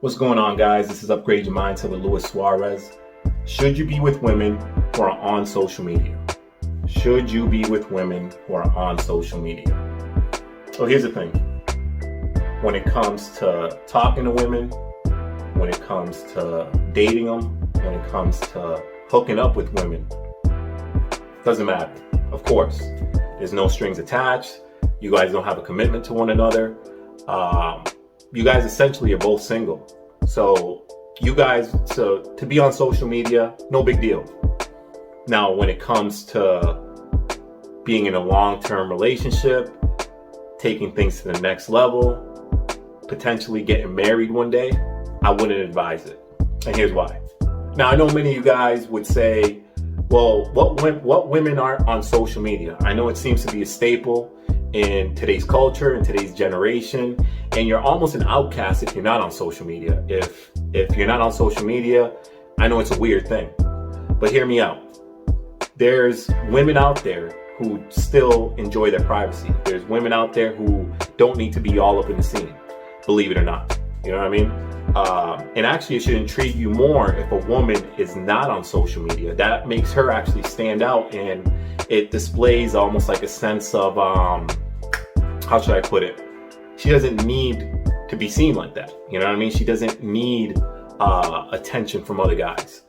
What's going on, guys? This is Upgrade Your Mindset with Luis Suarez. Should you be with women who are on social media? Should you be with women who are on social media? So here's the thing. When it comes to talking to women, when it comes to dating them, when it comes to hooking up with women, doesn't matter. Of course, there's no strings attached. You guys don't have a commitment to one another. You guys essentially are both single. So you guys, to be on social media, no big deal. Now, when it comes to being in a long-term relationship, taking things to the next level, potentially getting married one day, I wouldn't advise it. And here's why. Now, I know many of you guys would say, well, what women are on social media? I know it seems to be a staple in today's culture, in today's generation, and you're almost an outcast if you're not on social media. If you're not on social media, I know it's a weird thing, but hear me out. There's women out there who still enjoy their privacy. There's women out there who don't need to be all up in the scene, believe it or not. You know what I mean? And actually, it should intrigue you more if a woman is not on social media. That makes her actually stand out, and it displays almost like a sense of, how should I put it? She doesn't need to be seen like that. You know what I mean? She doesn't need attention from other guys.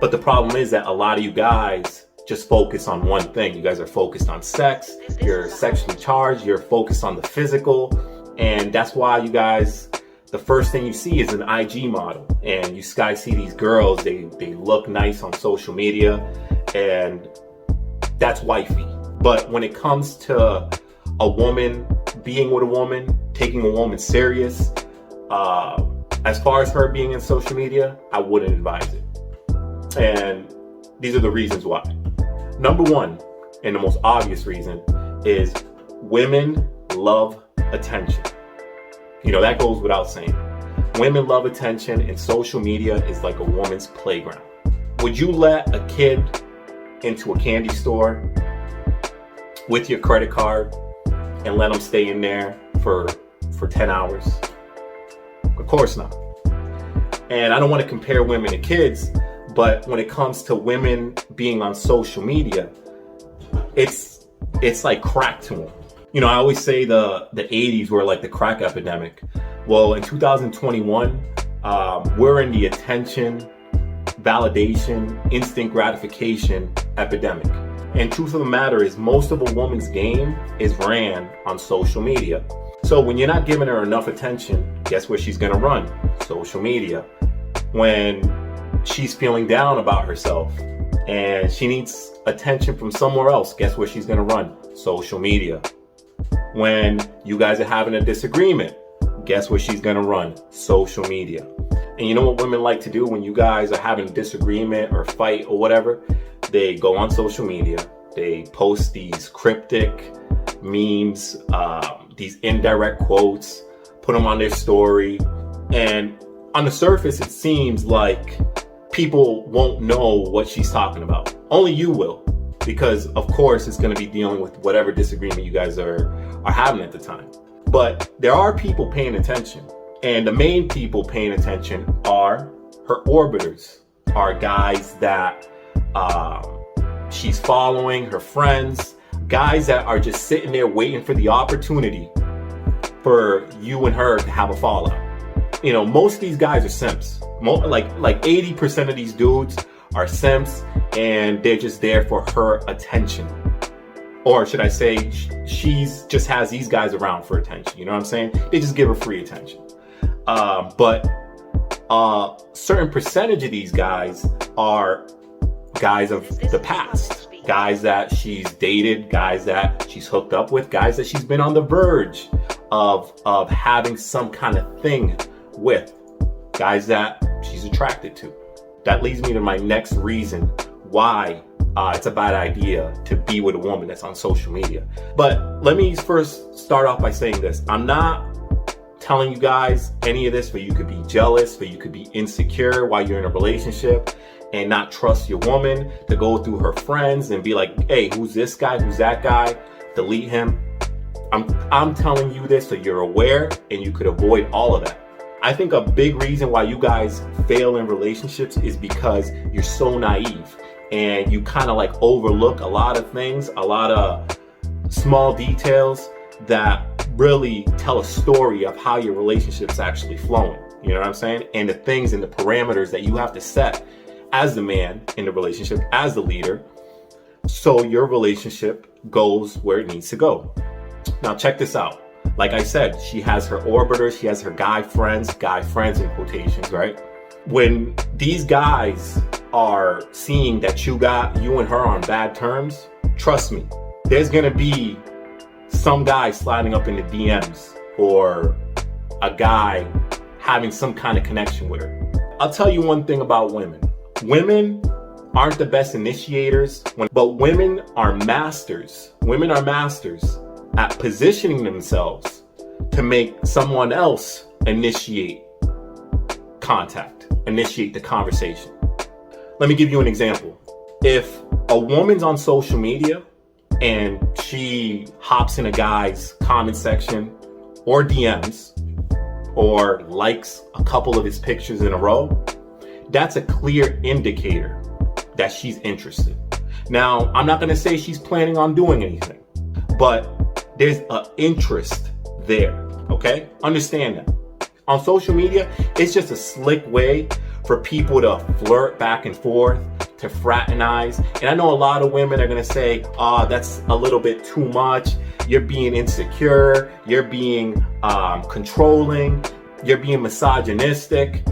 But the problem is that a lot of you guys just focus on one thing. You guys are focused on sex. You're sexually charged. You're focused on the physical. And that's why you guys, the first thing you see is an IG model. And you guys see these girls, they look nice on social media. And that's wifey. But when it comes to a woman, being with a woman, taking a woman serious, as far as her being in social media, I wouldn't advise it. And these are the reasons why. Number one, and the most obvious reason, is women love attention. You know, that goes without saying. Women love attention, and social media is like a woman's playground. Would you let a kid into a candy store with your credit card and let them stay in there for 10 hours? Of course not. And I don't want to compare women to kids, but when it comes to women being on social media, it's like crack to them. You know, I always say the 80s were like the crack epidemic. Well, in 2021, we're in the attention, validation, instant gratification epidemic. And truth of the matter is, most of a woman's game is ran on social media. So when you're not giving her enough attention, guess where she's gonna run? Social media. When she's feeling down about herself and she needs attention from somewhere else, guess where she's gonna run? Social media. When you guys are having a disagreement, guess where she's gonna run? Social media. And you know what women like to do when you guys are having a disagreement or fight or whatever? They go on social media, they post these cryptic memes, these indirect quotes, put them on their story. And on the surface, it seems like people won't know what she's talking about. Only you will, because of course it's going to be dealing with whatever disagreement you guys are having at the time. But there are people paying attention, and the main people paying attention are her orbiters, are guys that she's following, her friends, guys that are just sitting there waiting for the opportunity for you and her to have a fallout. You know, most of these guys are simps. Like 80% of these dudes are simps, and they're just there for her attention. Or should I say, she's just has these guys around for attention. You know what I'm saying? They just give her free attention. But a certain percentage of these guys are guys of the past, guys that she's dated, guys that she's hooked up with, guys that she's been on the verge of having some kind of thing with, guys that she's attracted to. That leads me to my next reason why it's a bad idea to be with a woman that's on social media. But let me first start off by saying this. I'm not telling you guys any of this for you could be jealous, for you could be insecure while you're in a relationship and not trust your woman, to go through her friends and be like, hey, who's this guy? Who's that guy? Delete him. I'm telling you this so you're aware and you could avoid all of that. I think a big reason why you guys fail in relationships is because you're so naive and you kind of like overlook a lot of things, a lot of small details that really tell a story of how your relationship's actually flowing. You know what I'm saying? And the things and the parameters that you have to set as the man in the relationship, as the leader, so your relationship goes where it needs to go. Now check this out. Like I said, she has her orbiters, she has her guy friends in quotations, right? When these guys are seeing that you and her on bad terms, trust me, there's gonna be some guy sliding up in the DMs or a guy having some kind of connection with her. I'll tell you one thing about women. Women aren't the best initiators, but women are masters. Women are masters at positioning themselves to make someone else initiate contact, initiate the conversation. Let me give you an example. If a woman's on social media and she hops in a guy's comment section or DMs or likes a couple of his pictures in a row, that's a clear indicator that she's interested. Now, I'm not going to say she's planning on doing anything, but there's an interest there, okay? Understand that. On social media, it's just a slick way for people to flirt back and forth, to fraternize. And I know a lot of women are gonna say, that's a little bit too much. You're being insecure, you're being controlling, you're being misogynistic.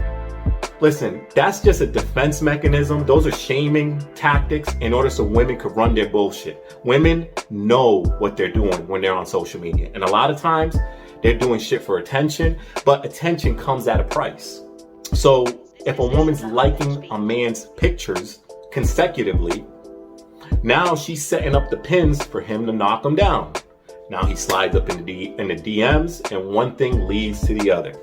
Listen, that's just a defense mechanism. Those are shaming tactics in order so women could run their bullshit. Women know what they're doing when they're on social media. And a lot of times they're doing shit for attention, but attention comes at a price. So if a woman's liking a man's pictures consecutively, now she's setting up the pins for him to knock him down. Now he slides up in the DMs and one thing leads to the other.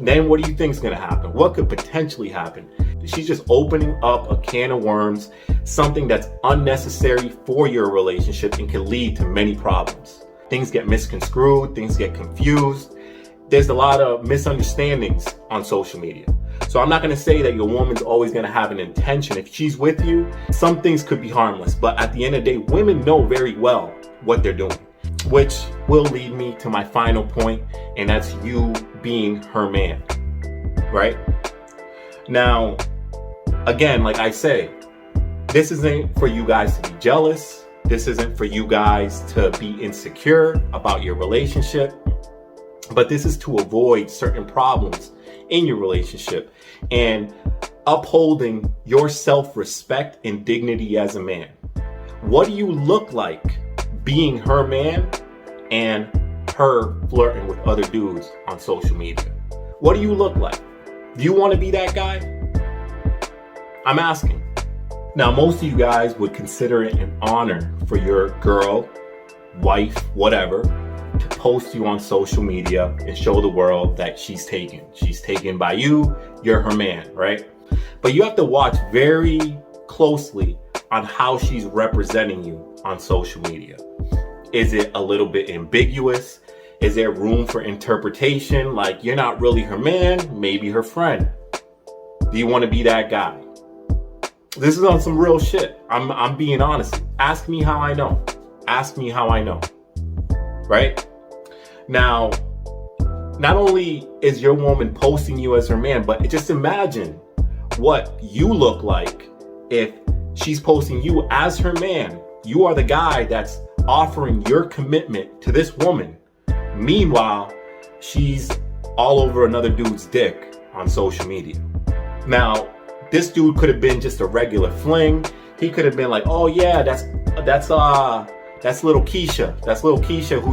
Then what do you think is going to happen? What could potentially happen? She's just opening up a can of worms, something that's unnecessary for your relationship and can lead to many problems. Things get misconstrued, things get confused. There's a lot of misunderstandings on social media. So I'm not going to say that your woman's always going to have an intention. If she's with you, some things could be harmless. But at the end of the day, women know very well what they're doing, which will lead me to my final point, and that's you being her man, right? Now, again, like I say, this isn't for you guys to be jealous. This isn't for you guys to be insecure about your relationship, but this is to avoid certain problems in your relationship and upholding your self-respect and dignity as a man. What do you look like being her man and her flirting with other dudes on social media? What do you look like? Do you want to be that guy? I'm asking. Now, most of you guys would consider it an honor for your girl, wife, whatever, to post you on social media and show the world that she's taken. She's taken by you, you're her man, right? But you have to watch very closely on how she's representing you on social media. Is it a little bit ambiguous? Is there room for interpretation? Like, you're not really her man, maybe her friend. Do you want to be that guy? This is on some real shit. I'm being honest. Ask me how I know. Ask me how I know. Right? Now, not only is your woman posting you as her man, but just imagine what you look like if she's posting you as her man. You are the guy that's offering your commitment to this woman. Meanwhile, she's all over another dude's dick on social media. Now, this dude could have been just a regular fling. He could have been like, oh yeah, that's little Keisha. That's little Keisha who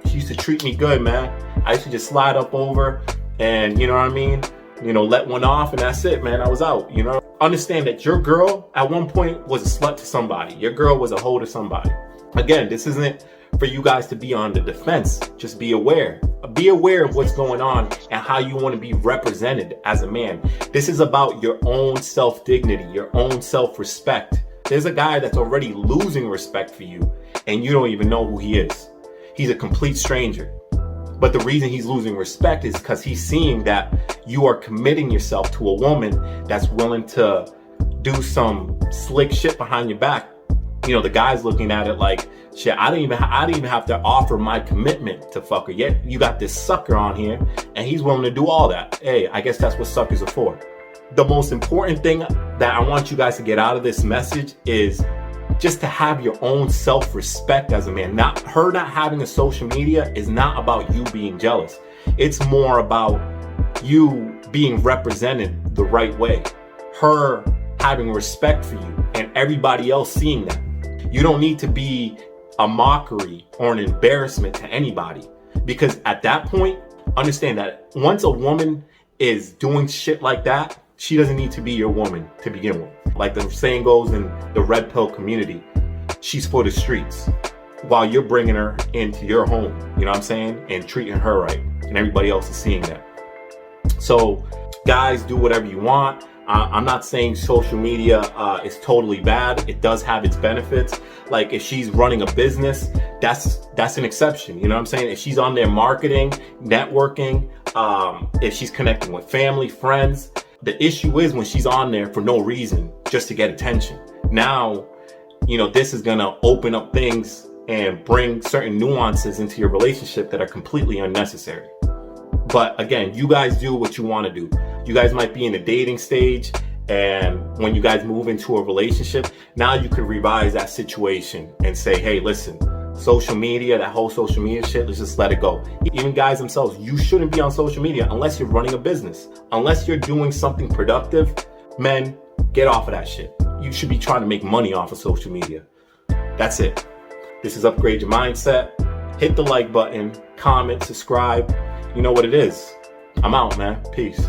she used to treat me good, man. I used to just slide up over and, you know what I mean? You know, let one off and that's it, man. I was out, you know? Understand that your girl at one point was a slut to somebody. Your girl was a hoe to somebody. Again, this isn't for you guys to be on the defense. Just be aware. Be aware of what's going on and how you want to be represented as a man. This is about your own self-dignity, your own self-respect. There's a guy that's already losing respect for you and you don't even know who he is. He's a complete stranger. But the reason he's losing respect is because he's seeing that you are committing yourself to a woman that's willing to do some slick shit behind your back. You know, the guy's looking at it like, shit, I didn't even have to offer my commitment to fuck her. Yet you got this sucker on here and he's willing to do all that. Hey, I guess that's what suckers are for. The most important thing that I want you guys to get out of this message is just to have your own self-respect as a man. Not having a social media is not about you being jealous. It's more about you being represented the right way. Her having respect for you and everybody else seeing that. You don't need to be a mockery or an embarrassment to anybody, because at that point, understand that once a woman is doing shit like that, she doesn't need to be your woman to begin with. Like the saying goes in the red pill community, she's for the streets, while you're bringing her into your home, you know what I'm saying? And treating her right, and everybody else is seeing that. So guys, do whatever you want. I'm not saying social media is totally bad. It does have its benefits. Like if she's running a business, that's an exception. You know what I'm saying? If she's on there marketing, networking, if she's connecting with family, friends, the issue is when she's on there for no reason, just to get attention. Now, you know, this is gonna open up things and bring certain nuances into your relationship that are completely unnecessary. But again, you guys do what you want to do. You guys might be in the dating stage, and when you guys move into a relationship, now you could revise that situation and say, hey, listen, social media, that whole social media shit, let's just let it go. Even guys themselves, you shouldn't be on social media unless you're running a business. Unless you're doing something productive, men, get off of that shit. You should be trying to make money off of social media. That's it. This is Upgrade Your Mindset. Hit the like button, comment, subscribe. You know what it is. I'm out, man. Peace.